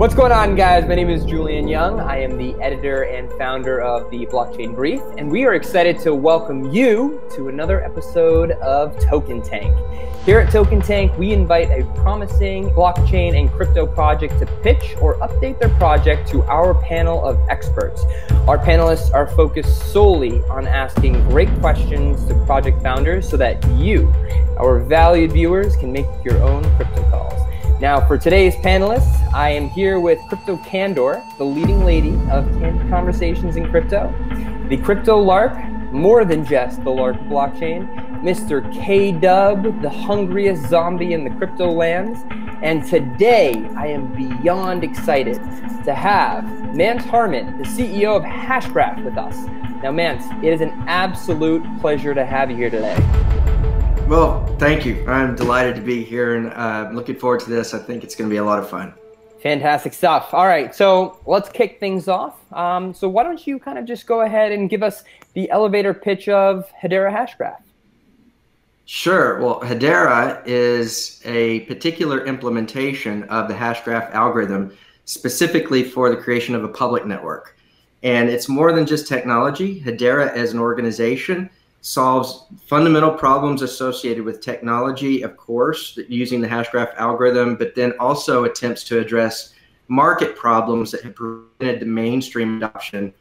What's going on, guys? My name is Julian Young. I am the editor and founder of the Blockchain Brief, and we are excited to welcome you to another episode of Token Tank. Here at Token Tank, we invite a promising blockchain and crypto project to pitch or update their project to our panel of experts. Our panelists are focused solely on asking great questions to project founders so that you, our valued viewers, can make your own crypto calls. Now, for today's panelists, I am here with Crypto Candor, the leading lady of conversations in crypto, the Crypto Lark, more than just the Lark blockchain, Mr. K-Dub, the hungriest zombie in the crypto lands, and today I am beyond excited to have Mance Harmon, the CEO of Hashgraph, with us. Now, Mance, it is an absolute pleasure to have you here today. Well, thank you. I'm delighted to be here and looking forward to this. I think it's going to be a lot of fun. Fantastic stuff. All right, so let's kick things off. So why don't you kind of just go ahead and give us the elevator pitch of Hedera Hashgraph? Sure. Well, Hedera is a particular implementation of the Hashgraph algorithm specifically for the creation of a public network. And it's more than just technology. Hedera as an organization solves fundamental problems associated with technology, of course, using the Hashgraph algorithm, but then also attempts to address market problems that have prevented the mainstream adoption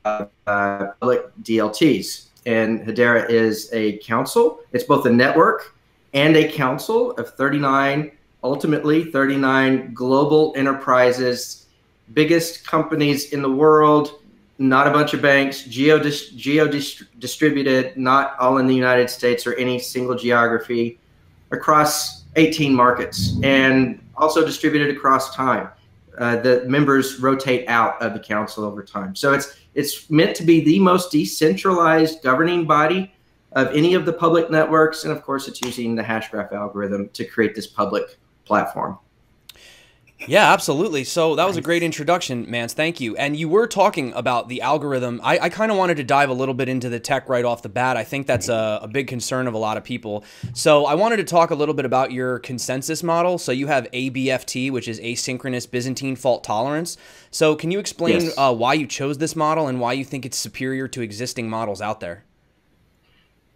of public DLTs. And Hedera is a council. It's both a network and a council of 39, ultimately 39 global enterprises, biggest companies in the world, not a bunch of banks, geo-distributed, not all in the United States or any single geography, across 18 markets, and also distributed across time. The members rotate out of the council over time. So it's meant to be the most decentralized governing body of any of the public networks. And of course, it's using the Hashgraph algorithm to create this public platform. Yeah, absolutely. So that was a great introduction, Mance. Thank you. And you were talking about the algorithm. I kind of wanted to dive a little bit into the tech right off the bat. I think that's a big concern of a lot of people. So I wanted to talk a little bit about your consensus model. So you have ABFT, which is asynchronous Byzantine fault tolerance. So can you explain why you chose this model and why you think it's superior to existing models out there?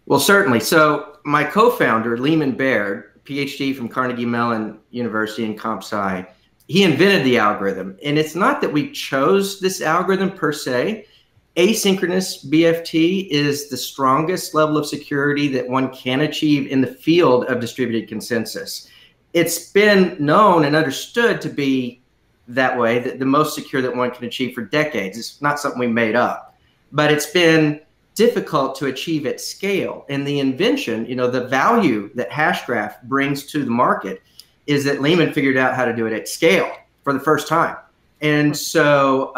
Well, certainly. So my co-founder, Lehman Baird, PhD from Carnegie Mellon University in Comp Sci, he invented the algorithm. And it's not that we chose this algorithm per se. Asynchronous BFT is the strongest level of security that one can achieve in the field of distributed consensus. It's been known and understood to be that way, that the most secure that one can achieve for decades. It's not something we made up, but it's been difficult to achieve at scale. And the invention, the value that Hashgraph brings to the market is that Lehman figured out how to do it at scale for the first time. And so,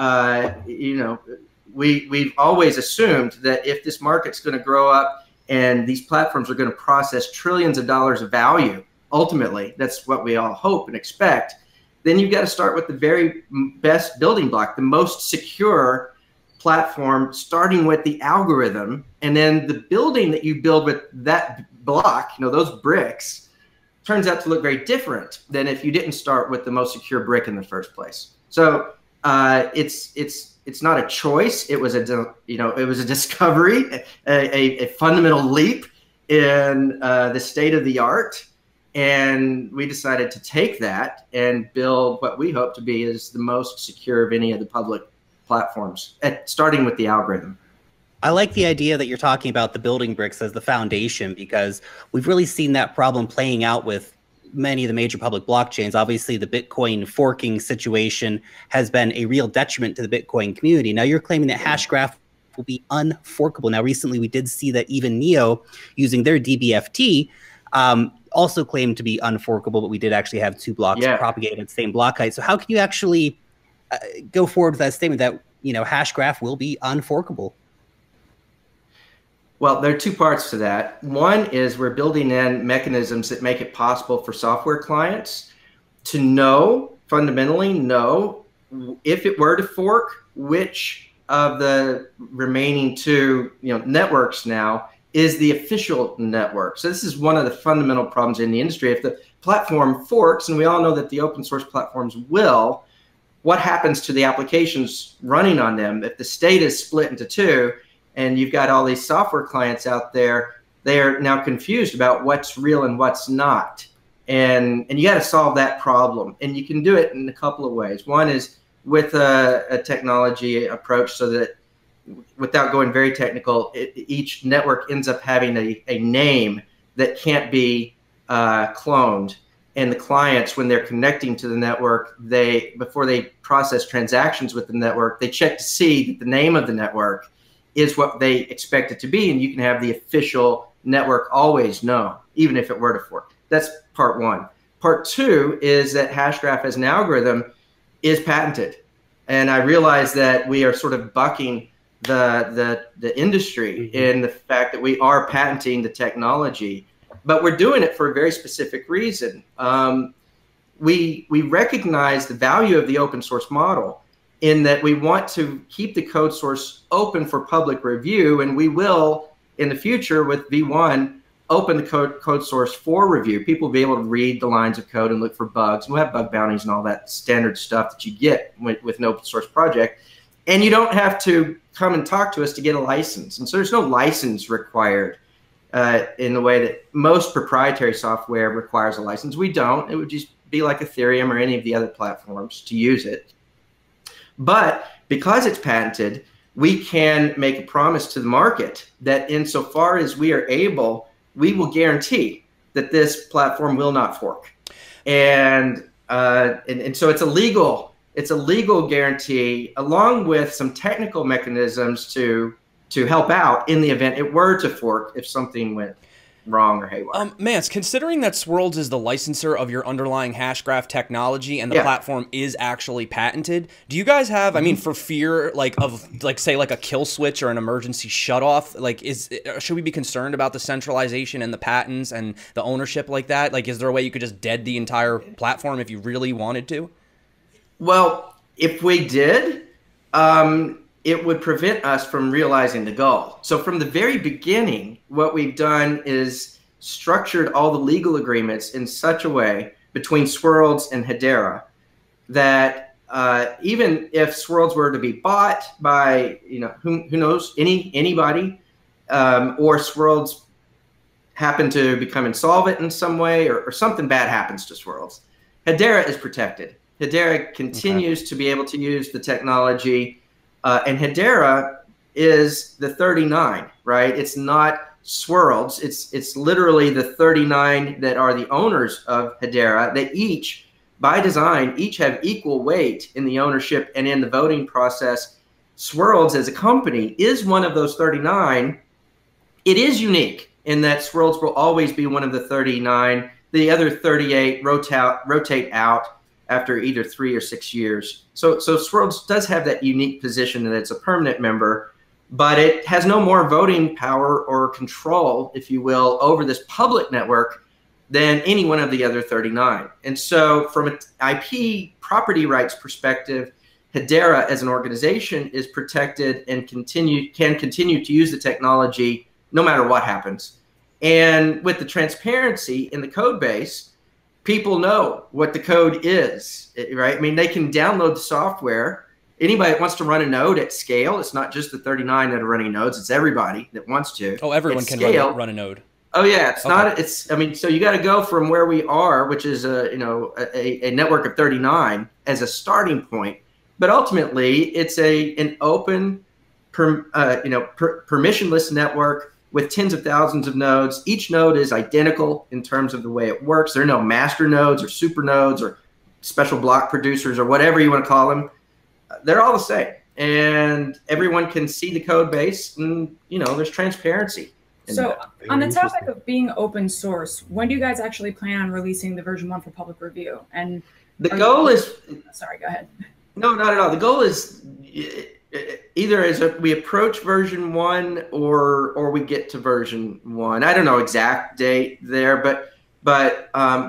we've always assumed that if this market's going to grow up and these platforms are going to process trillions of dollars of value, ultimately, that's what we all hope and expect, then you've got to start with the very best building block, the most secure platform, starting with the algorithm. And then the building that you build with that block, those bricks, turns out to look very different than if you didn't start with the most secure brick in the first place. So it's not a choice. It was a discovery, a fundamental leap in the state of the art, and we decided to take that and build what we hope to be is the most secure of any of the public platforms, starting with the algorithm. I like the idea that you're talking about the building bricks as the foundation, because we've really seen that problem playing out with many of the major public blockchains. Obviously, the Bitcoin forking situation has been a real detriment to the Bitcoin community. Now, you're claiming that Hashgraph will be unforkable. Now, recently, we did see that even Neo, using their DBFT, also claimed to be unforkable, but we did actually have two blocks propagated at the same block height. So how can you actually go forward with that statement that, Hashgraph will be unforkable? Well, there are two parts to that. One is we're building in mechanisms that make it possible for software clients to fundamentally know if it were to fork, which of the remaining two networks now is the official network. So this is one of the fundamental problems in the industry. If the platform forks, and we all know that the open source platforms will, what happens to the applications running on them? If the state is split into two and you've got all these software clients out there, they are now confused about what's real and what's not. And you got to solve that problem. And you can do it in a couple of ways. One is with a technology approach, so that without going very technical, each network ends up having a name that can't be cloned. And the clients, when they're connecting to the network, before they process transactions with the network, they check to see that the name of the network is what they expect it to be. And you can have the official network always know, even if it were to fork. That's part one. Part two is that Hashgraph as an algorithm is patented. And I realize that we are sort of bucking the industry in the fact that we are patenting the technology. But we're doing it for a very specific reason. We recognize the value of the open source model in that we want to keep the code source open for public review, and we will, in the future with V1, open the code source for review. People will be able to read the lines of code and look for bugs. We'll have bug bounties and all that standard stuff that you get with an open source project. And you don't have to come and talk to us to get a license. And so there's no license required. In the way that most proprietary software requires a license. We don't. It would just be like Ethereum or any of the other platforms to use it. But because it's patented, we can make a promise to the market that insofar as we are able, we will guarantee that this platform will not fork. And so it's a legal guarantee, along with some technical mechanisms to help out in the event it were to fork if something went wrong or haywire. Mance, considering that Swirlds is the licensor of your underlying Hashgraph technology and the platform is actually patented, do you guys have, I mean, for fear of say a kill switch or an emergency shutoff, should we be concerned about the centralization and the patents and the ownership like that? Is there a way you could just dead the entire platform if you really wanted to? Well, if we did, it would prevent us from realizing the goal. So from the very beginning, what we've done is structured all the legal agreements in such a way between Swirlds and Hedera that even if Swirlds were to be bought by, who knows, anybody, or Swirlds happen to become insolvent in some way, or something bad happens to Swirlds, Hedera is protected. Hedera continues to be able to use the technology. And Hedera is the 39, right? It's not Swirlds. It's literally the 39 that are the owners of Hedera. They each, by design, have equal weight in the ownership and in the voting process. Swirlds as a company is one of those 39. It is unique in that Swirlds will always be one of the 39. The other 38 rotate out after either 3 or 6 years. So Swirlds does have that unique position that it's a permanent member, but it has no more voting power or control, if you will, over this public network than any one of the other 39. And so from an IP property rights perspective, Hedera as an organization is protected and can continue to use the technology no matter what happens. And with the transparency in the code base, people know what the code is, right? I mean, they can download the software. Anybody that wants to run a node at scale, it's not just the 39 that are running nodes, it's everybody that wants to. Oh, everyone can run a node. Oh yeah, it's not, I mean, so you got to go from where we are, which is a network of 39 as a starting point. But ultimately it's an open, permissionless network with tens of thousands of nodes. Each node is identical in terms of the way it works. There are no master nodes or super nodes or special block producers or whatever you want to call them. They're all the same. And everyone can see the code base and, there's transparency. So on the topic of being open source, when do you guys actually plan on releasing the version 1 for public review? And the goal is... Sorry, go ahead. No, not at all. The goal is... either as we approach version 1 or we get to version 1. I don't know exact date there, but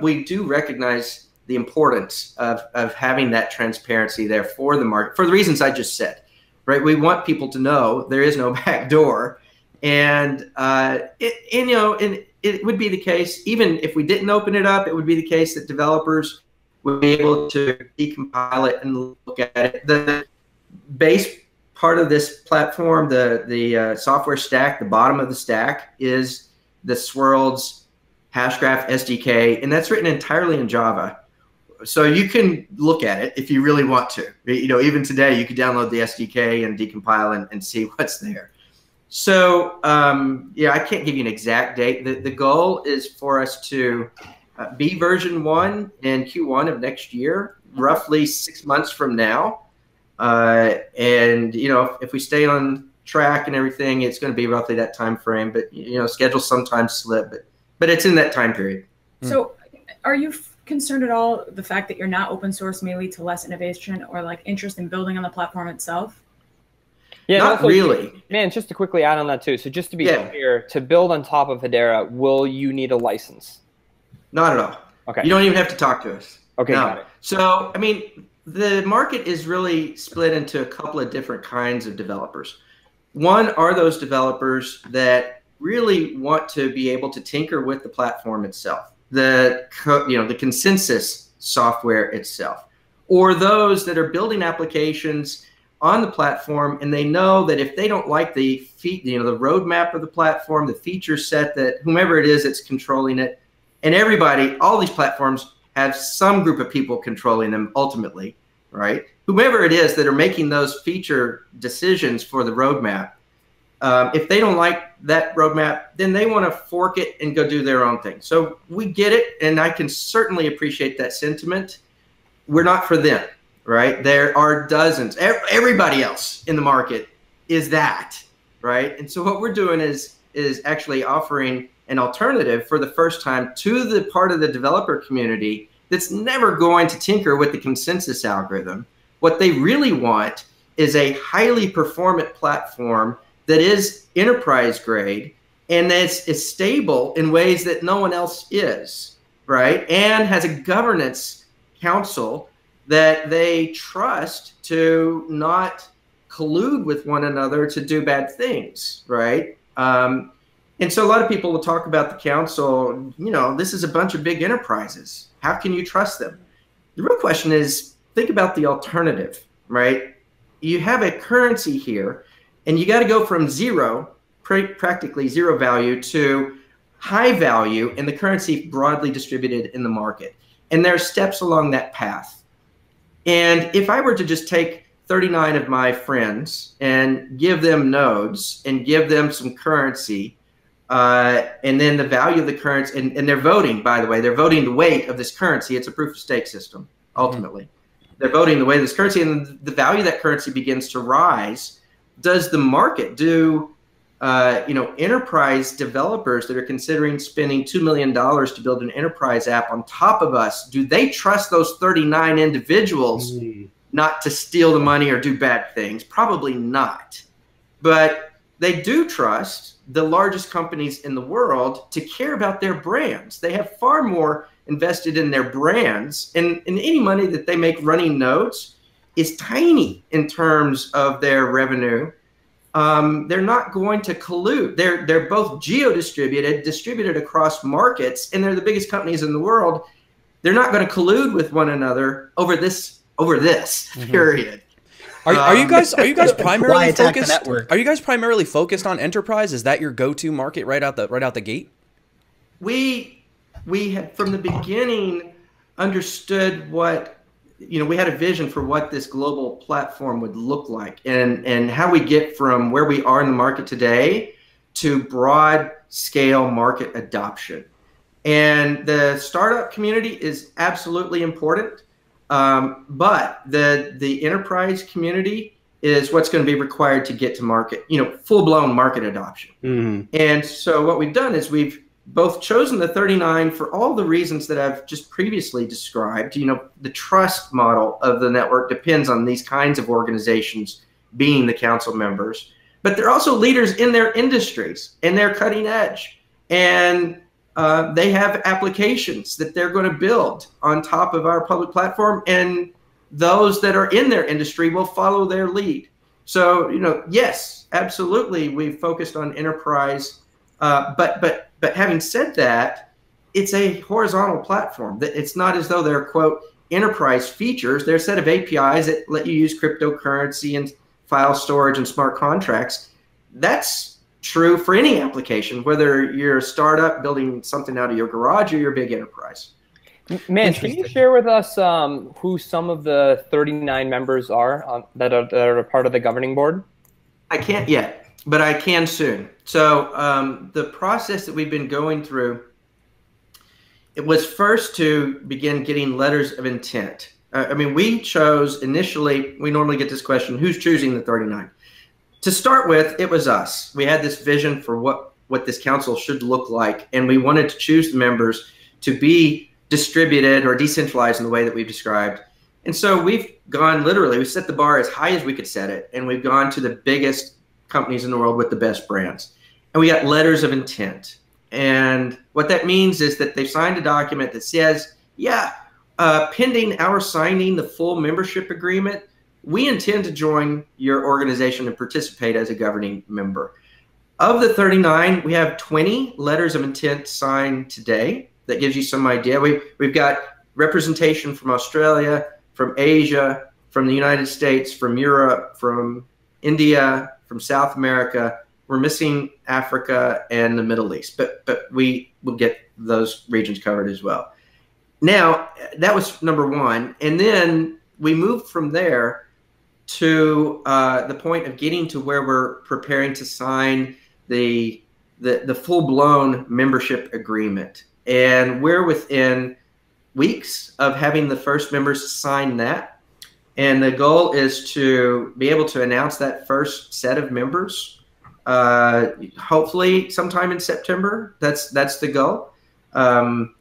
we do recognize the importance of having that transparency there for the market for the reasons I just said, right? We want people to know there is no back door, and it would be the case even if we didn't open it up. It would be the case that developers we'll be able to decompile it and look at it. The base part of this platform, the software stack, the bottom of the stack is the Swirlds Hashgraph SDK, and that's written entirely in Java. So you can look at it if you really want to. You know, even today, you could download the SDK and decompile and see what's there. So, yeah, I can't give you an exact date. The goal is for us to be version 1 in Q1 of next year, roughly 6 months from now. And, you know, if we stay on track and everything, it's going to be roughly that time frame. But, you know, schedules sometimes slip, but it's in that time period. So are you concerned at all the fact that you're not open source may lead to less innovation or like interest in building on the platform itself? Yeah, not also, really. Man, just to quickly add on that too. So just to be clear, to build on top of Hedera, will you need a license? Not at all. Okay. You don't even have to talk to us. Okay, no. got it. So, I mean, the market is really split into a couple of different kinds of developers. One are those developers that really want to be able to tinker with the platform itself, the consensus software itself, or those that are building applications on the platform, and they know that if they don't like the the roadmap of the platform, the feature set that whomever it is that's controlling it, and everybody, all these platforms have some group of people controlling them ultimately, right? Whomever it is that are making those feature decisions for the roadmap, if they don't like that roadmap, then they want to fork it and go do their own thing. So we get it, and I can certainly appreciate that sentiment. We're not for them. Right? There are dozens. Everybody else in the market is that, right? And so what we're doing is actually offering an alternative for the first time to the part of the developer community that's never going to tinker with the consensus algorithm. What they really want is a highly performant platform that is enterprise grade and that is stable in ways that no one else is, right? And has a governance council that they trust to not collude with one another to do bad things, right? And so a lot of people will talk about the council, you know, this is a bunch of big enterprises. How can you trust them? The real question is, think about the alternative, right? You have a currency here, and you got to go from zero, practically zero value, to high value, and the currency broadly distributed in the market. And there are steps along that path. And if I were to just take 39 of my friends and give them nodes and give them some currency, and then the value of the currency, and they're voting, by the way, they're voting the weight of this currency. It's a proof of stake system, ultimately. They're voting the weight of this currency, and the value of that currency begins to rise. Does the market, enterprise developers that are considering spending $2 million to build an enterprise app on top of us, do they trust those 39 individuals not to steal the money or do bad things? Probably not. But they do trust the largest companies in the world to care about their brands. They have far more invested in their brands, and any money that they make running nodes is tiny in terms of their revenue. They're not going to collude. They're both distributed across markets, and they're the biggest companies in the world. They're not going to collude with one another over this period. Are you guys primarily focused? Are you guys primarily focused on enterprise? Is that your go-to market right out the gate? We had from the beginning understood what, we had a vision for what this global platform would look like, and how we get from where we are in the market today to broad scale market adoption. And the startup community is absolutely important, but the enterprise community is what's going to be required to get to market, full-blown market adoption. And so what we've done is we've both chosen the 39 for all the reasons that I've just previously described. The trust model of the network depends on these kinds of organizations being the council members, but they're also leaders in their industries, and they're cutting edge, and they have applications that they're going to build on top of our public platform, and those that are in their industry will follow their lead. So, yes, absolutely, we've focused on enterprise, but having said that, it's a horizontal platform. It's not as though they're, quote, enterprise features. They're a set of APIs that let you use cryptocurrency and file storage and smart contracts. That's true for any application, whether you're a startup building something out of your garage or you're a big enterprise. Man, can you share with us who some of the 39 members are that are a part of the governing board? I can't yet, but I can soon. So the process that we've been going through, it was first to begin getting letters of intent. I mean, we chose initially, we normally get this question, who's choosing the 39? To start with, it was us. We had this vision for what this council should look like, and we wanted to choose the members to be distributed or decentralized in the way that we've described. And so we've gone literally, we set the bar as high as we could set it, and we've gone to the biggest companies in the world with the best brands. And we got letters of intent. And what that means is that they've signed a document that says, yeah, pending our signing the full membership agreement, we intend to join your organization and participate as a governing member. Of the 39, we have 20 letters of intent signed today. That gives you some idea. We've got representation from Australia, from Asia, from the United States, from Europe, from India, from South America. We're missing Africa and the Middle East, but we will get those regions covered as well. Now, that was number one. And then we moved from there to the point of getting to where we're preparing to sign the full-blown membership agreement. And we're within weeks of having the first members sign that. And the goal is to be able to announce that first set of members hopefully sometime in September. That's the goal. But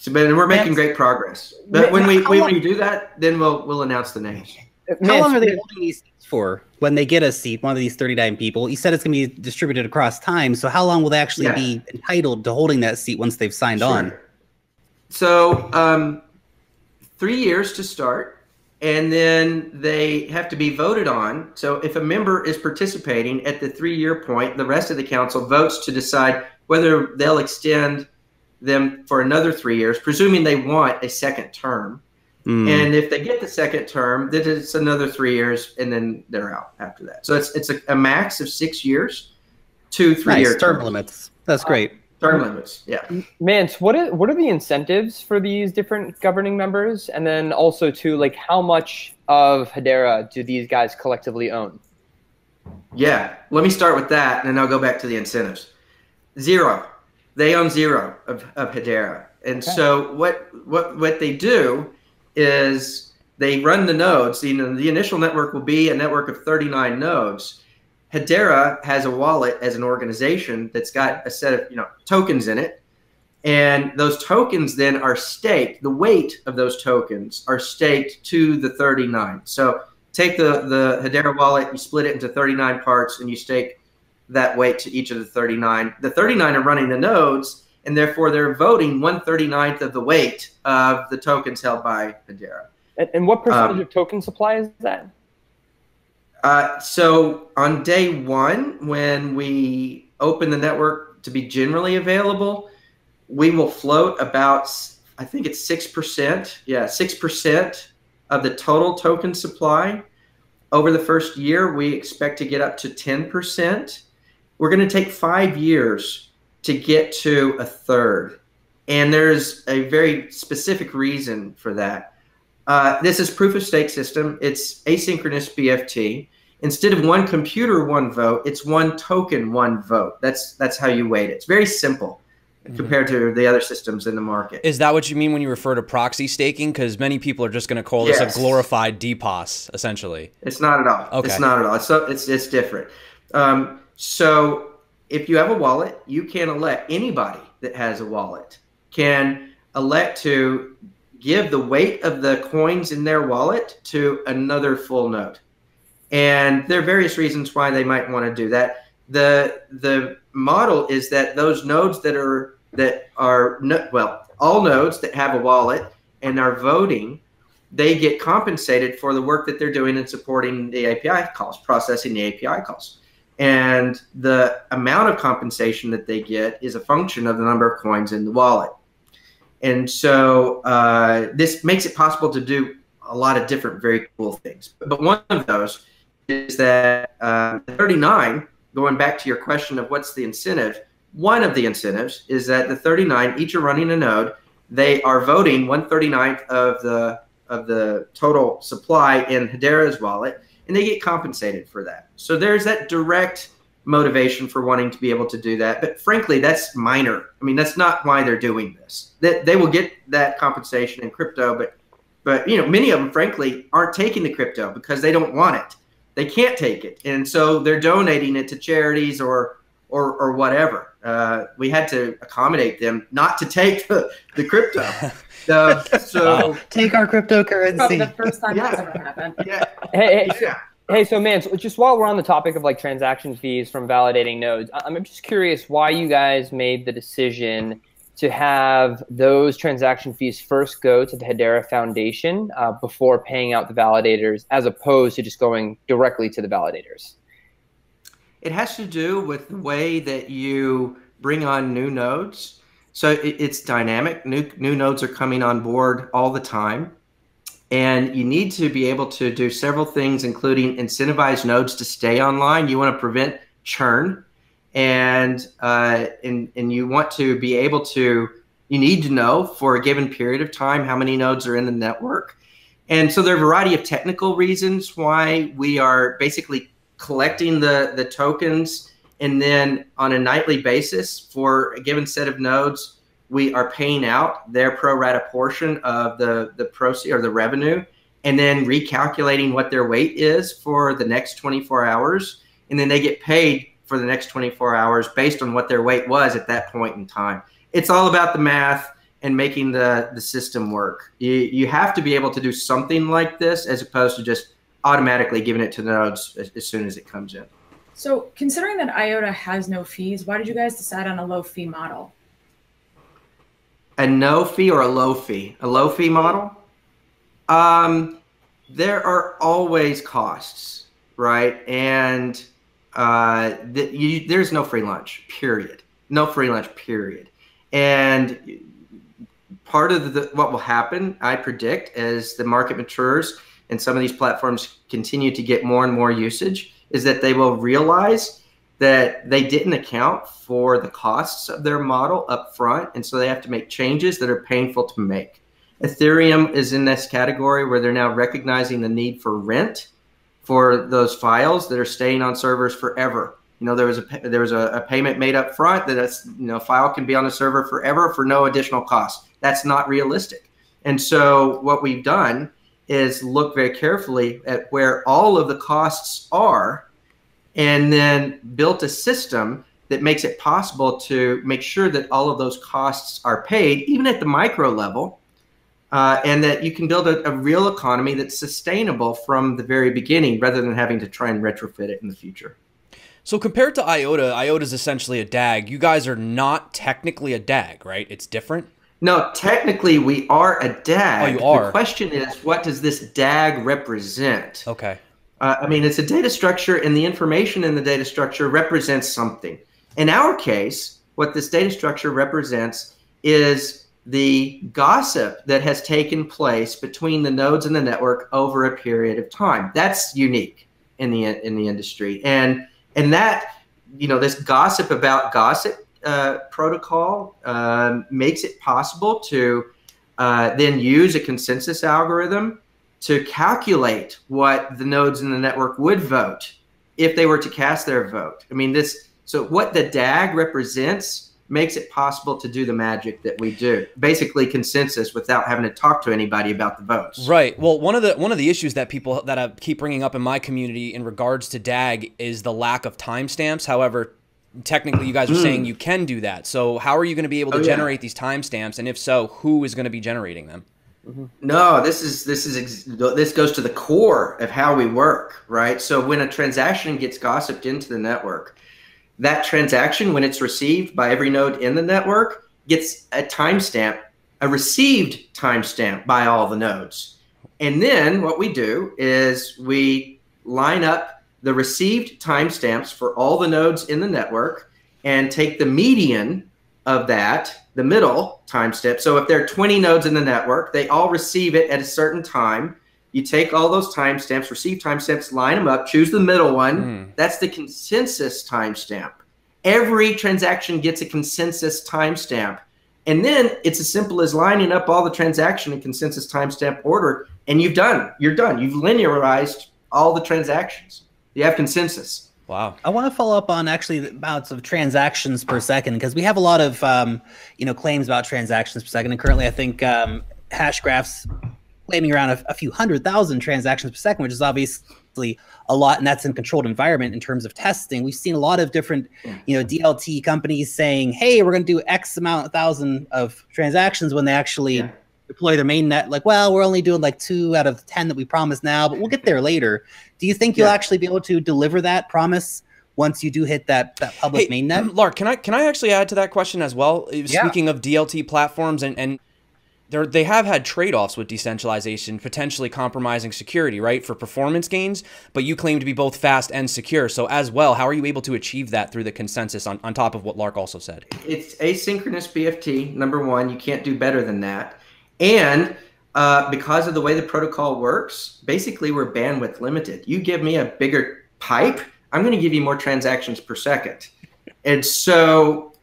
we're making great progress. But when we do that, then we'll announce the names. How long are they holding these seats for when they get a seat, one of these 39 people? You said it's going to be distributed across time. So how long will they actually be entitled to holding that seat once they've signed on? So 3 years to start. And then they have to be voted on. So if a member is participating at the 3-year point, the rest of the council votes to decide whether they'll extend them for another 3 years, presuming they want a second term. And if they get the second term, then it's another 3 years, and then they're out after that. So it's a max of 6 years, 2 3-year term limits. That's great. Term limits, yeah. Mance, what are the incentives for these different governing members? And then also too, like how much of Hedera do these guys collectively own? Yeah, let me start with that, and then I'll go back to the incentives. Zero. They own zero of Hedera. And so what they do is they run the nodes. You know, the initial network will be a network of 39 nodes. Hedera has a wallet as an organization that's got a set of tokens in it, and those tokens then are staked. The weight of those tokens are staked to the 39. So take the Hedera wallet, you split it into 39 parts, and you stake that weight to each of the 39. The 39 are running the nodes, and therefore they're voting 1/39 of the weight of the tokens held by Hedera. And what percentage of token supply is that? So on day one, when we open the network to be generally available, we will float about, I think it's 6%. Yeah, 6% of the total token supply. Over the first year, we expect to get up to 10%. We're going to take 5 years to get to a third. And there's a very specific reason for that. This is proof of stake system. It's asynchronous BFT. Instead of one computer, one vote, it's one token, one vote. That's how you weight it. It's very simple compared to the other systems in the market. Is that what you mean when you refer to proxy staking? Because many people are just going to call this a glorified DPoS, essentially. It's not at all. Okay. It's not at all. It's different. So if you have a wallet, you can elect, anybody that has a wallet can elect to give the weight of the coins in their wallet to another full node. And there are various reasons why they might want to do that. The model is that those nodes all nodes that have a wallet and are voting, they get compensated for the work that they're doing in supporting the API calls, processing the API calls. And the amount of compensation that they get is a function of the number of coins in the wallet. And so this makes it possible to do a lot of different very cool things. But one of those is that 39, going back to your question of what's the incentive, one of the incentives is that the 39, each are running a node. They are voting 1/39th of the total supply in Hedera's wallet, and they get compensated for that. So there's that direct motivation for wanting to be able to do that. But frankly, that's minor. I mean, that's not why they're doing this. They will get that compensation in crypto, but you know, many of them, frankly, aren't taking the crypto because they don't want it. They can't take it, and so they're donating it to charities or whatever. We had to accommodate them not to take the crypto. So take our cryptocurrency. Probably the first time that's ever happened. Yeah. Hey, so Mance, just while we're on the topic of like transaction fees from validating nodes, I'm just curious why you guys made the decision to have those transaction fees first go to the Hedera Foundation before paying out the validators, as opposed to just going directly to the validators. It has to do with the way that you bring on new nodes. So it's dynamic. New nodes are coming on board all the time. And you need to be able to do several things, including incentivize nodes to stay online. You want to prevent churn. And you want to be able to, you need to know for a given period of time how many nodes are in the network. And so there are a variety of technical reasons why we are basically collecting the tokens, and then on a nightly basis for a given set of nodes, we are paying out their pro rata portion of the proceeds or the revenue, and then recalculating what their weight is for the next 24 hours. And then they get paid for the next 24 hours based on what their weight was at that point in time. It's all about the math and making the system work. You have to be able to do something like this as opposed to just automatically giving it to the nodes as soon as it comes in. So considering that IOTA has no fees, why did you guys decide on a low fee model? A no fee or a low fee? A low fee model? There are always costs, right? And there's no free lunch, period. No free lunch, period. And part of what will happen, I predict, as the market matures and some of these platforms continue to get more and more usage, is that they will realize that they didn't account for the costs of their model up front, and so they have to make changes that are painful to make. Ethereum is in this category where they're now recognizing the need for rent for those files that are staying on servers forever. You know, there was a payment made up front that a file can be on the server forever for no additional cost. That's not realistic. And so what we've done is look very carefully at where all of the costs are, and then built a system that makes it possible to make sure that all of those costs are paid, even at the micro level, and that you can build a real economy that's sustainable from the very beginning rather than having to try and retrofit it in the future. So compared to IOTA, IOTA is essentially a DAG. You guys are not technically a DAG, right? It's different? No, technically we are a DAG. Oh, you are? The question is, what does this DAG represent? Okay. I mean, it's a data structure, and the information in the data structure represents something. In our case, what this data structure represents is the gossip that has taken place between the nodes in the network over a period of time. That's unique in the industry, and that, you know, this gossip about gossip protocol makes it possible to then use a consensus algorithm to calculate what the nodes in the network would vote if they were to cast their vote. I mean, so what the DAG represents makes it possible to do the magic that we do, basically consensus without having to talk to anybody about the votes. Right. Well, one of the issues that people that I keep bringing up in my community in regards to DAG is the lack of timestamps. However, technically you guys are saying you can do that. So how are you going to be able to generate these timestamps? And if so, who is going to be generating them? No, this goes to the core of how we work, right? So when a transaction gets gossiped into the network, that transaction, when it's received by every node in the network, gets a timestamp, a received timestamp by all the nodes. And then what we do is we line up the received timestamps for all the nodes in the network and take the median of that, the middle timestamp. So if there are 20 nodes in the network, they all receive it at a certain time. You take all those timestamps, receive timestamps, line them up, choose the middle one. That's the consensus timestamp. Every transaction gets a consensus timestamp. And then it's as simple as lining up all the transaction in consensus timestamp order, and you're done. You've linearized all the transactions. You have consensus. Wow. I want to follow up on actually the amounts of transactions per second, because we have a lot of claims about transactions per second. And currently, I think Hashgraph's claiming around a few 100,000 transactions per second, which is obviously a lot, and that's in a controlled environment in terms of testing. We've seen a lot of different DLT companies saying, hey, we're going to do X amount of thousand of transactions when they actually deploy their mainnet. Like, well, we're only doing like 2 out of 10 that we promised now, but we'll get there later. Do you think you'll actually be able to deliver that promise once you do hit that public mainnet? Lark, can I actually add to that question as well? Speaking of DLT platforms, and they have had trade-offs with decentralization, potentially compromising security, right, for performance gains, but you claim to be both fast and secure. So as well, how are you able to achieve that through the consensus on top of what Lark also said? It's asynchronous BFT, number one. You can't do better than that. And because of the way the protocol works, basically we're bandwidth limited. You give me a bigger pipe, I'm going to give you more transactions per second. And so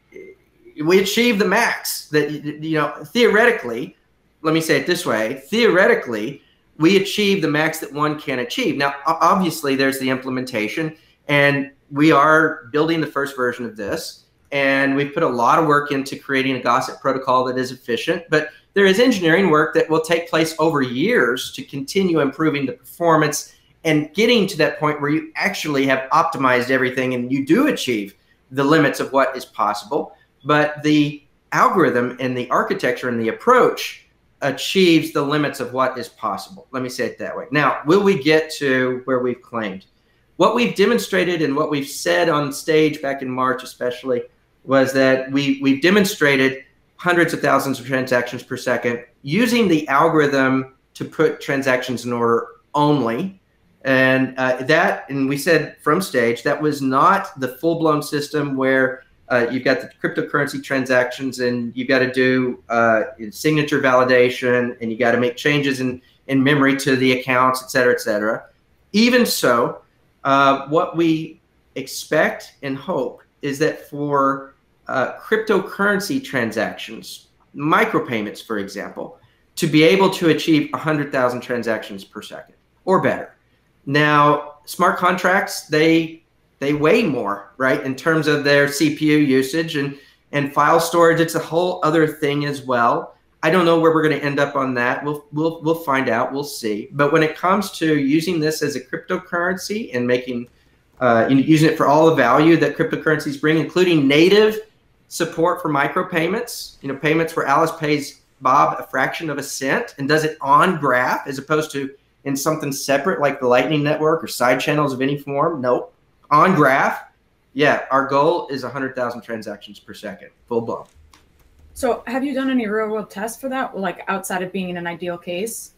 we achieve the max that, theoretically, let me say it this way, theoretically, we achieve the max that one can achieve. Now, obviously, there's the implementation, and we are building the first version of this, and we've put a lot of work into creating a gossip protocol that is efficient, but there is engineering work that will take place over years to continue improving the performance and getting to that point where you actually have optimized everything and you do achieve the limits of what is possible. But the algorithm and the architecture and the approach achieves the limits of what is possible. Let me say it that way. Now, will we get to where we've claimed? What we've demonstrated and what we've said on stage back in March especially was that we've demonstrated hundreds of thousands of transactions per second using the algorithm to put transactions in order only. And and we said from stage, that was not the full-blown system where you've got the cryptocurrency transactions and you've got to do signature validation and you got to make changes in memory to the accounts, et cetera, et cetera. Even so, what we expect and hope is that for cryptocurrency transactions, micropayments, for example, to be able to achieve 100,000 transactions per second or better. Now, smart contracts, they weigh more, right, in terms of their CPU usage and file storage. It's a whole other thing as well. I don't know where we're going to end up on that. We'll find out. We'll see. But when it comes to using this as a cryptocurrency and making using it for all the value that cryptocurrencies bring, including native support for micropayments, payments where Alice pays Bob a fraction of a cent and does it on graph as opposed to in something separate like the Lightning Network or side channels of any form. Nope. On graph, yeah, our goal is 100,000 transactions per second, full blown. So have you done any real world tests for that, like outside of being in an ideal case?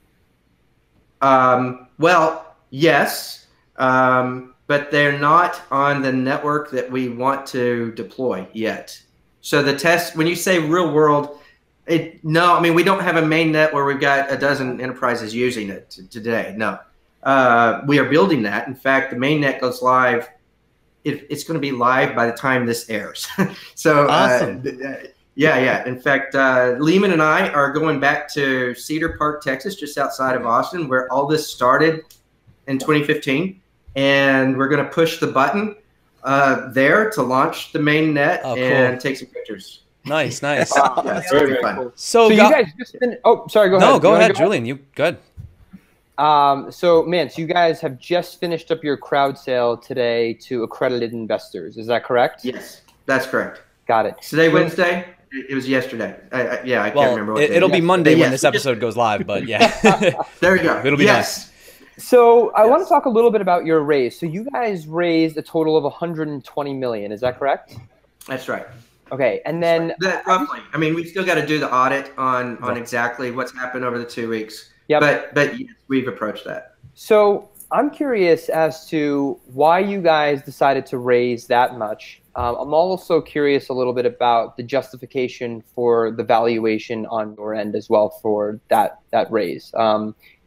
Well, yes, but they're not on the network that we want to deploy yet. So the test, when you say real world, no, I mean, we don't have a mainnet where we've got a dozen enterprises using it today. No, we are building that. In fact, the mainnet goes live. It's going to be live by the time this airs. So awesome. Yeah. In fact, Lehman and I are going back to Cedar Park, Texas, just outside of Austin, where all this started in 2015. And we're going to push the button there to launch the mainnet and take some pictures. Nice. That's very fun. Cool. So you guys just sorry, go ahead. No, go ahead, Julian. You good. So Mance, you guys have just finished up your crowd sale today to accredited investors. Is that correct? Yes, that's correct. Got it. Today, Wednesday? It was yesterday. I can't remember what it'll be Monday when this episode goes live, but yeah. There you go. It'll be nice. So I want to talk a little bit about your raise. So you guys raised a total of 120 million. Is that correct? That's right. Okay, and then roughly. I mean, we've still got to do the audit on exactly what's happened over the 2 weeks. Yeah, but yes, we've approached that. So I'm curious as to why you guys decided to raise that much, I'm also curious a little bit about the justification for the valuation on your end as well for that raise.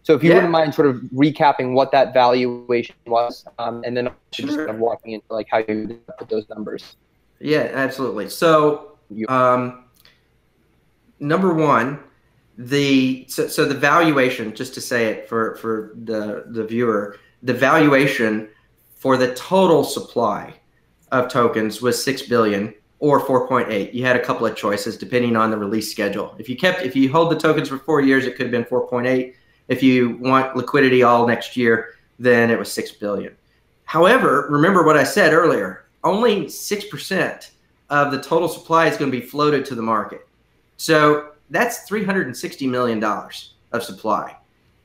So if you wouldn't mind sort of recapping what that valuation was, and then just kind of walking into like how you put those numbers. Yeah, absolutely. So number one, the valuation, just to say it for the viewer, the valuation for the total supply of tokens was 6 billion or 4.8. You had a couple of choices depending on the release schedule. If you hold the tokens for 4 years, it could have been 4.8. If you want liquidity all next year, then it was 6 billion. However, remember what I said earlier, only 6% of the total supply is going to be floated to the market. So that's $360 million of supply.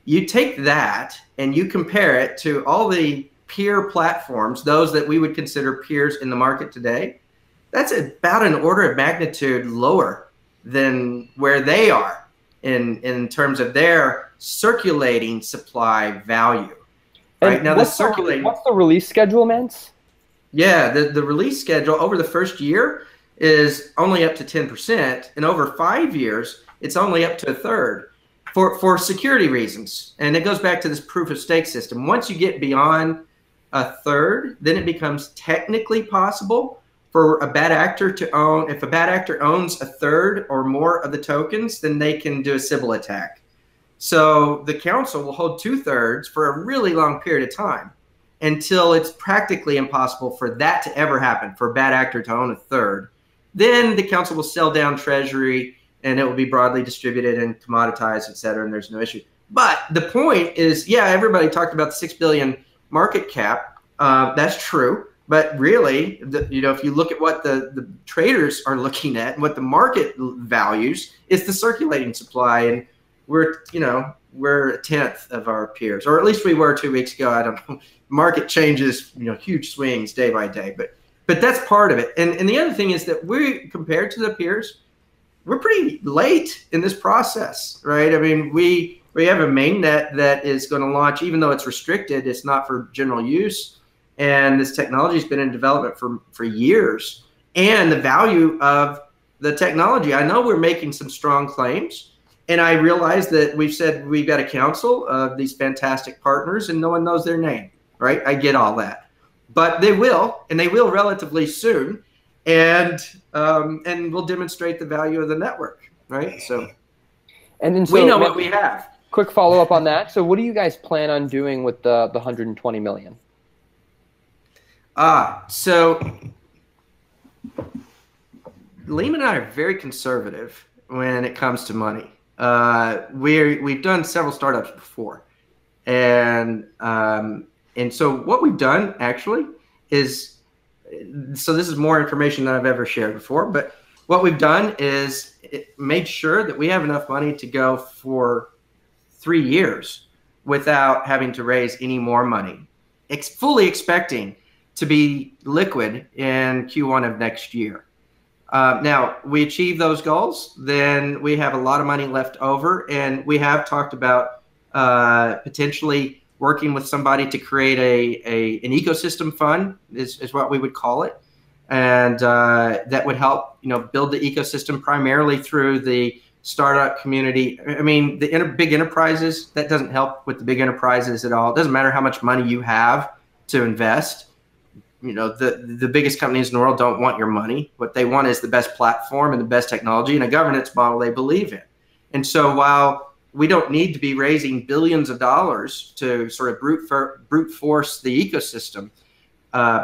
You take that and you compare it to all the peer platforms, those that we would consider peers in the market today, that's about an order of magnitude lower than where they are in terms of their circulating supply value. Right and now, what's the release schedule, Mance? Yeah, the release schedule over the first year is only up to 10%, and over 5 years, it's only up to a third for security reasons. And it goes back to this proof of stake system. Once you get beyond a third, then it becomes technically possible for a bad actor to own. If a bad actor owns a third or more of the tokens, then they can do a Sybil attack. So the council will hold 2/3 for a really long period of time until it's practically impossible for that to ever happen, for a bad actor to own a third. Then the council will sell down treasury and it will be broadly distributed and commoditized, et cetera, and there's no issue. But the point is, yeah, everybody talked about the 6 billion market cap. That's true. But really, if you look at what the traders are looking at and what the market values, it's the circulating supply. And we're a tenth of our peers, or at least we were 2 weeks ago. I don't know. Market changes, huge swings day by day. But that's part of it. And the other thing is that we, compared to the peers, we're pretty late in this process, right? I mean, we have a mainnet that is going to launch, even though it's restricted, it's not for general use. And this technology has been in development for years. And the value of the technology, I know we're making some strong claims. And I realize that we've said we've got a council of these fantastic partners and no one knows their name, right? I get all that. But they will, and they will relatively soon. And we'll demonstrate the value of the network, right? So, we know what we have. Quick follow-up on that. So what do you guys plan on doing with the 120 million? So Liam and I are very conservative when it comes to money. We've done several startups before. And so what we've done actually is, so this is more information than I've ever shared before, but what we've done is made sure that we have enough money to go for 3 years without having to raise any more money, fully expecting to be liquid in Q1 of next year. Now, we achieve those goals, then we have a lot of money left over, and we have talked about potentially working with somebody to create an ecosystem fund is what we would call it, and that would help build the ecosystem primarily through the startup community. I mean, the big enterprises, that doesn't help with the big enterprises at all. It doesn't matter how much money you have to invest. The biggest companies in the world don't want your money. What they want is the best platform and the best technology and a governance model they believe in. And so while we don't need to be raising billions of dollars to sort of brute force the ecosystem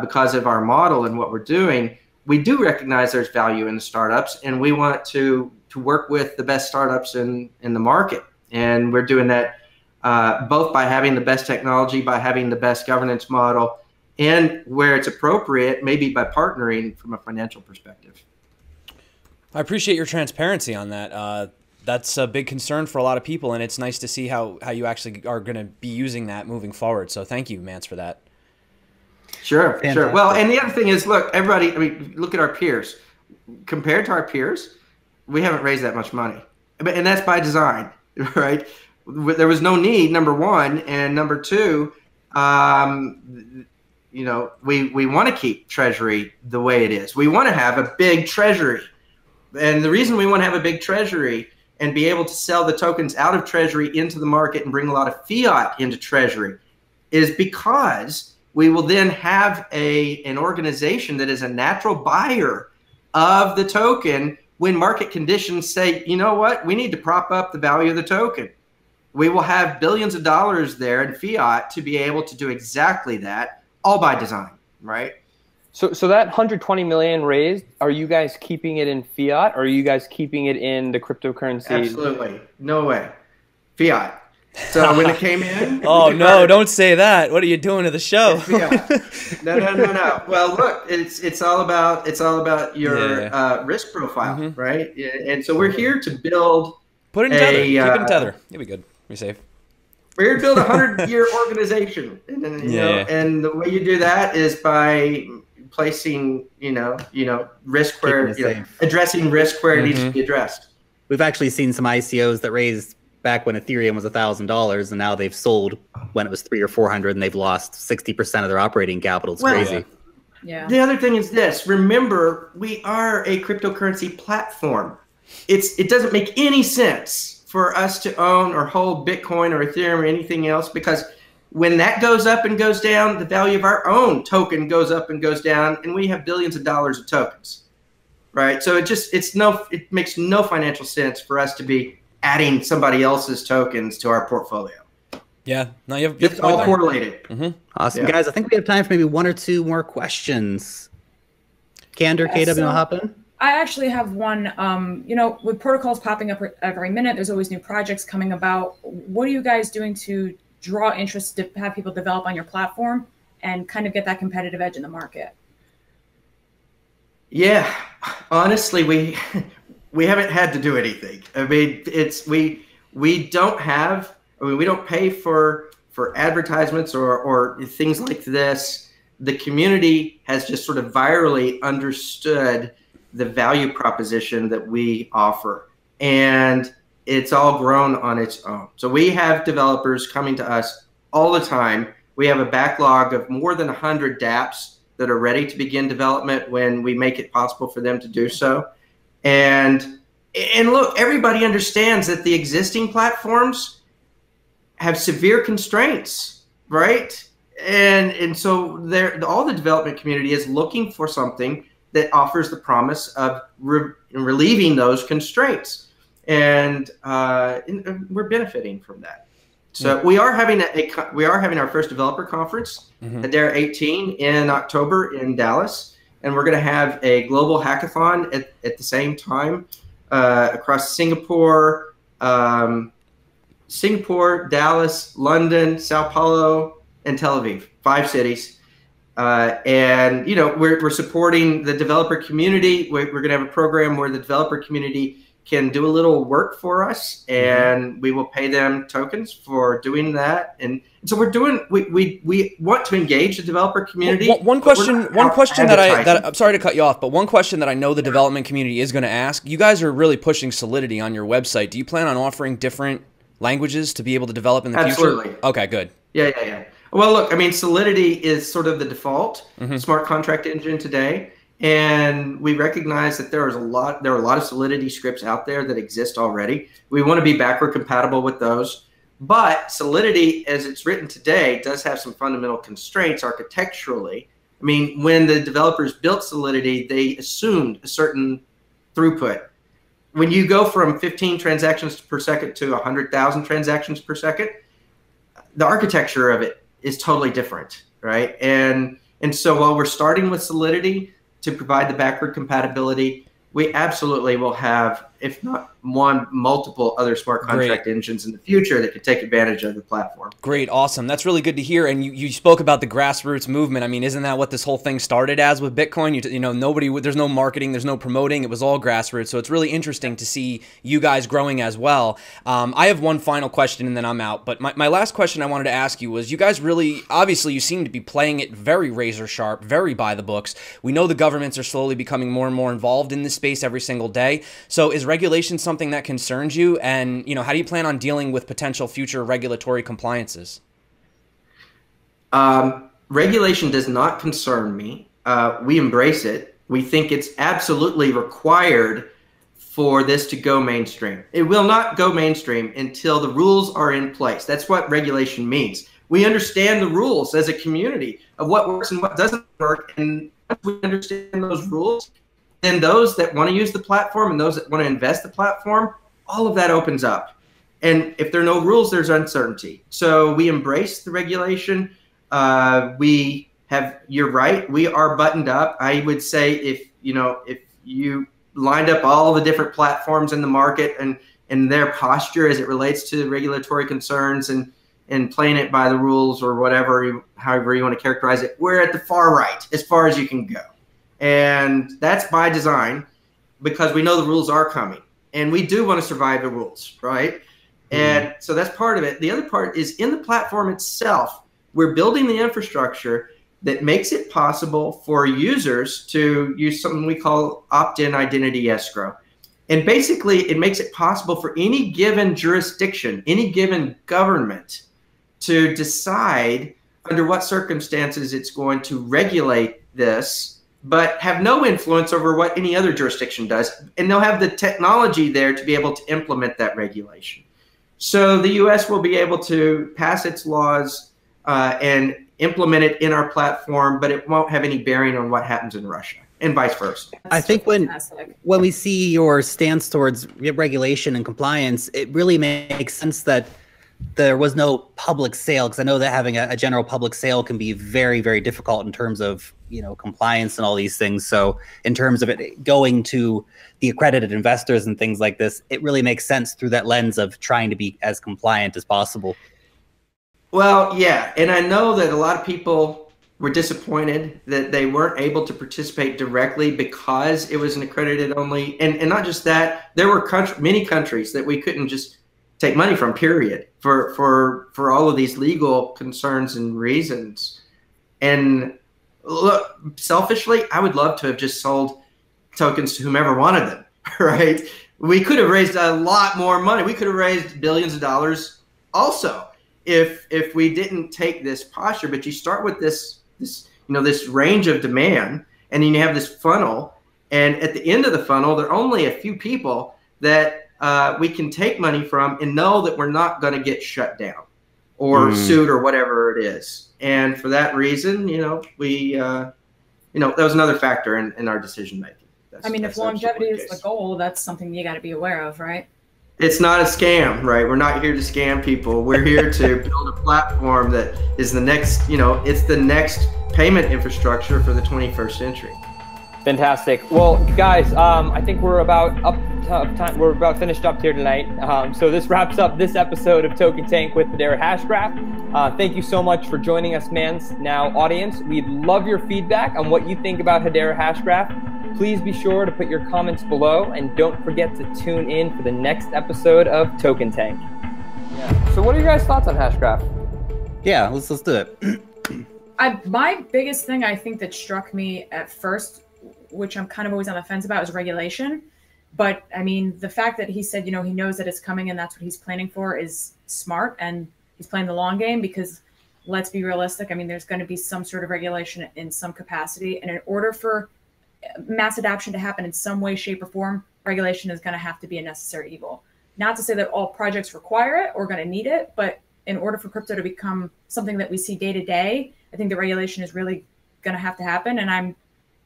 because of our model and what we're doing, we do recognize there's value in the startups, and we want to work with the best startups in the market. And we're doing that both by having the best technology, by having the best governance model, and where it's appropriate, maybe by partnering from a financial perspective. I appreciate your transparency on that. That's a big concern for a lot of people, and it's nice to see how you actually are going to be using that moving forward. So thank you, Mance, for that. Sure, sure. Well, and the other thing is, look, everybody, I mean, look at our peers. Compared to our peers, we haven't raised that much money. And that's by design, right? There was no need, number one. And number two, we want to keep treasury the way it is. We want to have a big treasury. And the reason we want to have a big treasury and be able to sell the tokens out of treasury into the market and bring a lot of fiat into treasury is because we will then have an organization that is a natural buyer of the token when market conditions say, you know what, we need to prop up the value of the token. We will have billions of dollars there in fiat to be able to do exactly that, all by design, right? So that 120 million raised, are you guys keeping it in fiat, or are you guys keeping it in the cryptocurrency? Absolutely. No way. Fiat. So when it came in... Oh, no, don't say that. What are you doing to the show? No. Well, look, it's all about your risk profile, right? And so we're here to build... Put it in tether. Keep it in tether. You'll be good. Be safe. We're here to build a 100-year organization. And the way you do that is by placing, risk where, addressing risk where it needs to be addressed. We've actually seen some ICOs that raised back when Ethereum was $1,000, and now they've sold when it was $300 or $400, and they've lost 60% of their operating capital. It's crazy. Yeah. The other thing is this: remember, we are a cryptocurrency platform. It doesn't make any sense for us to own or hold Bitcoin or Ethereum or anything else, because when that goes up and goes down, the value of our own token goes up and goes down, and we have billions of dollars of tokens, right? So it makes no financial sense for us to be adding somebody else's tokens to our porportfolio. Yeah, no, it's all correlated. Awesome, guys. I think we have time for maybe one or two more questions. Candor, KW, will hop in. I actually have one. With protocols popping up every minute, there's always new projects coming about. What are you guys doing to draw interest to have people develop on your platform and kind of get that competitive edge in the market? Yeah, honestly, we haven't had to do anything. I mean, we don't pay for advertisements or things like this. The community has just sort of virally understood the value proposition that we offer, and it's all grown on its own. So we have developers coming to us all the time. We have a backlog of more than 100 dApps that are ready to begin development when we make it possible for them to do so. And look, everybody understands that the existing platforms have severe constraints, right? And so all the development community is looking for something that offers the promise of relieving those constraints. And we're benefiting from that. So we are having our first developer conference, Hedera 18, in October in Dallas, and we're going to have a global hackathon at the same time across Singapore, Dallas, London, Sao Paulo, and Tel Aviv, 5 cities. And we're supporting the developer community. We're going to have a program where the developer community can do a little work for us, and we will pay them tokens for doing that. And so we want to engage the developer community. One question that I'm sorry to cut you off, but one question that I know the development community is going to ask. You guys are really pushing Solidity on your website. Do you plan on offering different languages to be able to develop in the future? Absolutely. Okay, good. Yeah. Well, look, I mean, Solidity is sort of the default smart contract engine today. And we recognize that there are a lot of Solidity scripts out there that exist already. We want to be backward compatible with those. But Solidity, as it's written today, does have some fundamental constraints architecturally. I mean, when the developers built Solidity, they assumed a certain throughput. When you go from 15 transactions per second to 100,000 transactions per second, the architecture of it is totally different, right? And so while we're starting with Solidity to provide the backward compatibility, we absolutely will have, if not one, multiple other smart contract engines in the future that could take advantage of the platform. Great, awesome. That's really good to hear. And you spoke about the grassroots movement. I mean, isn't that what this whole thing started as with Bitcoin? There's no marketing, there's no promoting. It was all grassroots. So it's really interesting to see you guys growing as well. I have one final question and then I'm out. But my last question I wanted to ask you was, you guys really, obviously you seem to be playing it very razor sharp, very by the books. We know the governments are slowly becoming more and more involved in this space every single day. So is regulation something that concerns you? And how do you plan on dealing with potential future regulatory compliances? regulation does not concern me. We embrace it. We think it's absolutely required for this to go mainstream. It will not go mainstream until the rules are in place. That's what regulation means. We understand the rules as a community of what works and what doesn't work. And once we understand those rules, then those that want to use the platform and those that want to invest the platform, all of that opens up. And if there are no rules, there's uncertainty. So we embrace the regulation. You're right, we are buttoned up. I would say if you lined up all the different platforms in the market and their posture as it relates to regulatory concerns and playing it by the rules or whatever, however you want to characterize it, we're at the far right as far as you can go. And that's by design because we know the rules are coming and we do want to survive the rules, right? And so that's part of it. The other part is in the platform itself, we're building the infrastructure that makes it possible for users to use something we call opt-in identity escrow. And basically, it makes it possible for any given jurisdiction, any given government to decide under what circumstances it's going to regulate this, but have no influence over what any other jurisdiction does. And they'll have the technology there to be able to implement that regulation. So the US will be able to pass its laws and implement it in our platform, but it won't have any bearing on what happens in Russia and vice versa. I think when we see your stance towards regulation and compliance, it really makes sense that there was no public sale, because I know that having a general public sale can be very, very difficult in terms of, compliance and all these things. So in terms of it going to the accredited investors and things like this, it really makes sense through that lens of trying to be as compliant as possible. Well, yeah, and I know that a lot of people were disappointed that they weren't able to participate directly because it was an accredited only, and not just that, there were many countries that we couldn't just take money from, period, for all of these legal concerns and reasons. And look, selfishly, I would love to have just sold tokens to whomever wanted them, right? We could have raised a lot more money. We could have raised billions of dollars also if we didn't take this posture. But you start with this range of demand, and then you have this funnel, and at the end of the funnel, there are only a few people that we can take money from and know that we're not going to get shut down or sued or whatever it is. And for that reason, that was another factor in our decision making. If longevity is the goal, that's something you got to be aware of, right? It's not a scam, right? We're not here to scam people. We're here to build a platform that is the next, it's the next payment infrastructure for the 21st century. Fantastic. Well, guys, I think we're about time. We're about finished up here tonight. So this wraps up this episode of Token Tank with Hedera Hashgraph. Thank you so much for joining us, Mance. Now, audience, we'd love your feedback on what you think about Hedera Hashgraph. Please be sure to put your comments below, and don't forget to tune in for the next episode of Token Tank. Yeah. So what are your guys' thoughts on Hashgraph? Yeah, let's do it. My biggest thing I think that struck me at first, which I'm kind of always on the fence about, is regulation. But the fact that he said, he knows that it's coming and that's what he's planning for is smart, and he's playing the long game, because let's be realistic. There's going to be some sort of regulation in some capacity, and in order for mass adoption to happen in some way, shape, or form, regulation is going to have to be a necessary evil. Not to say that all projects require it or going to need it, but in order for crypto to become something that we see day to day, I think the regulation is really going to have to happen. And I'm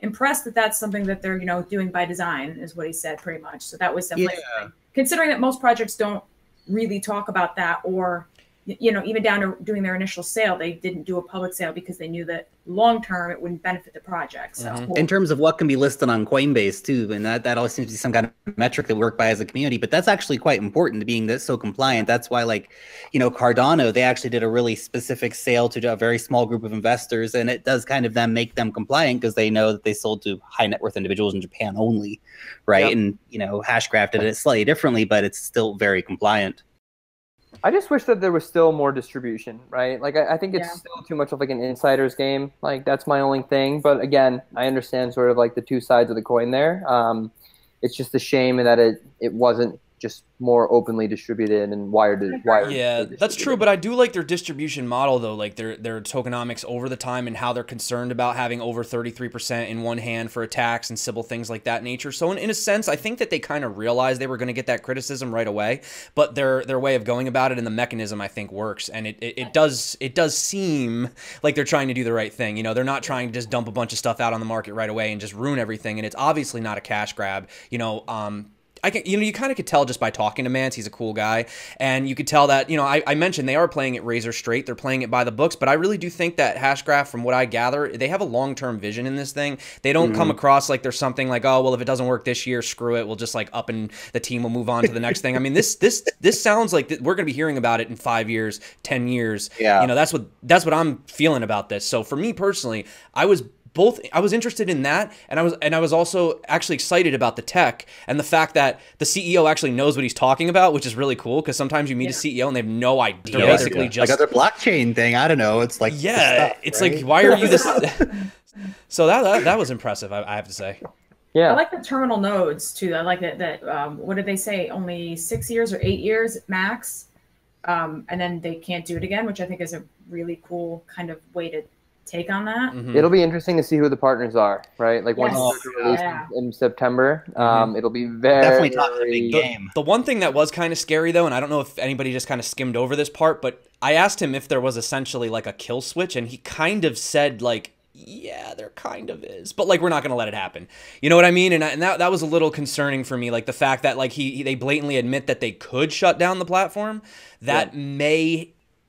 impressed that that's something that they're, doing by design, is what he said pretty much. So that was definitely something. Considering that most projects don't really talk about that, or, even down to doing their initial sale, they didn't do a public sale because they knew that long term it wouldn't benefit the project. So in terms of what can be listed on Coinbase too, and that always seems to be some kind of metric that we work by as a community, but that's actually quite important, being that so compliant. That's why, Cardano, they actually did a really specific sale to a very small group of investors, and it does kind of then make them compliant because they know that they sold to high net worth individuals in Japan only, right? Yep. And Hashgraph did it slightly differently, but it's still very compliant. I just wish that there was still more distribution, right? I think it's still too much of an insider's game. That's my only thing. But again, I understand sort of the two sides of the coin there. It's just a shame that it wasn't just more openly distributed and wired. Yeah, that's true. But I do like their distribution model, though, like their tokenomics over the time and how they're concerned about having over 33% in one hand for attacks and Sybil things like that nature. So in a sense, I think that they kind of realized they were going to get that criticism right away, but their way of going about it and the mechanism, I think, works. And it does seem like they're trying to do the right thing. You know, they're not trying to just dump a bunch of stuff out on the market right away and just ruin everything. And it's obviously not a cash grab. You know, you kind of could tell just by talking to Mance. He's a cool guy, and you could tell that, you know, I mentioned they are playing it razor straight. They're playing it by the books, but I really do think that Hashgraph, from what I gather, they have a long-term vision in this thing. They don't come across like there's something like, oh, well, if it doesn't work this year, screw it. We'll just like up and the team will move on to the next thing. I mean, this sounds like we're going to be hearing about it in 5 years, 10 years. Yeah. You know, that's what I'm feeling about this. So for me personally, I was interested in that, and I was also actually excited about the tech and the fact that the CEO actually knows what he's talking about, which is really cool, because sometimes you meet a CEO and they have no idea. Basically, just like other blockchain thing. I don't know. It's like stuff, it's right? Like, why are you this? So that was impressive, I have to say. Yeah, I like the terminal nodes too. I like that. What did they say? Only 6 years or 8 years max, and then they can't do it again, which I think is a really cool kind of way to take on that. It'll be interesting to see who the partners are, right? Like once it's released in September, it'll be definitely talking a big game. The one thing that was kind of scary though, and I don't know if anybody just kind of skimmed over this part, but I asked him if there was essentially like a kill switch, and he kind of said like, yeah, there kind of is, but like, we're not going to let it happen. You know what I mean? And that was a little concerning for me. Like the fact that like they blatantly admit that they could shut down the platform, that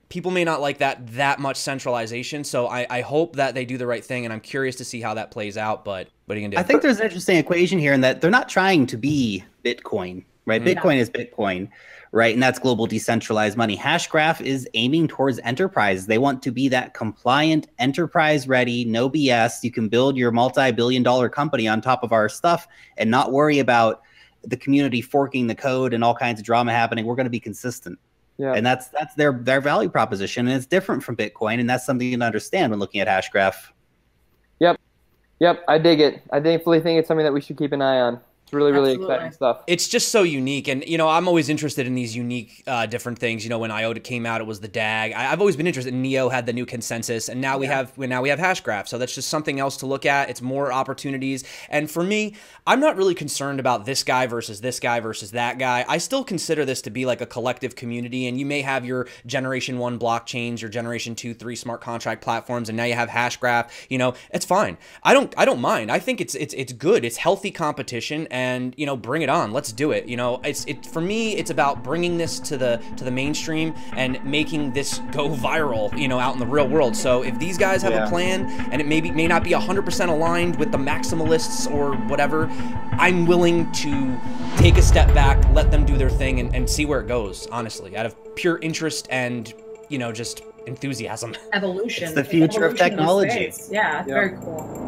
people may not like that much centralization. So I hope that they do the right thing, and I'm curious to see how that plays out. But what are you gonna do? I think there's an interesting equation here in that they're not trying to be Bitcoin, right? Bitcoin is Bitcoin, right? And that's global decentralized money. Hashgraph is aiming towards enterprise. They want to be that compliant, enterprise ready, no BS. You can build your multi-billion-dollar company on top of our stuff and not worry about the community forking the code and all kinds of drama happening. We're going to be consistent. Yeah. And that's their value proposition, and it's different from Bitcoin, and that's something you can understand when looking at Hashgraph. Yep, I dig it. I definitely think it's something that we should keep an eye on. It's really exciting stuff. It's just so unique, and you know, I'm always interested in these unique different things. You know, when IOTA came out, it was the DAG. I've always been interested. Neo had the new consensus, and now we have Hashgraph. So that's just something else to look at. It's more opportunities, and for me, I'm not really concerned about this guy versus that guy. I still consider this to be like a collective community, and you may have your Generation 1 blockchains, your Generation 2, 3 smart contract platforms, and now you have Hashgraph. You know, it's fine. I don't mind. I think it's good. It's healthy competition. And you know, bring it on. Let's do it. You know, for me, it's about bringing this to the mainstream and making this go viral. You know, out in the real world. So if these guys have a plan, and it may not be 100% aligned with the maximalists or whatever, I'm willing to take a step back, let them do their thing, and see where it goes. Honestly, out of pure interest and, you know, just enthusiasm. Evolution. It's the future of technology. Yeah, very cool.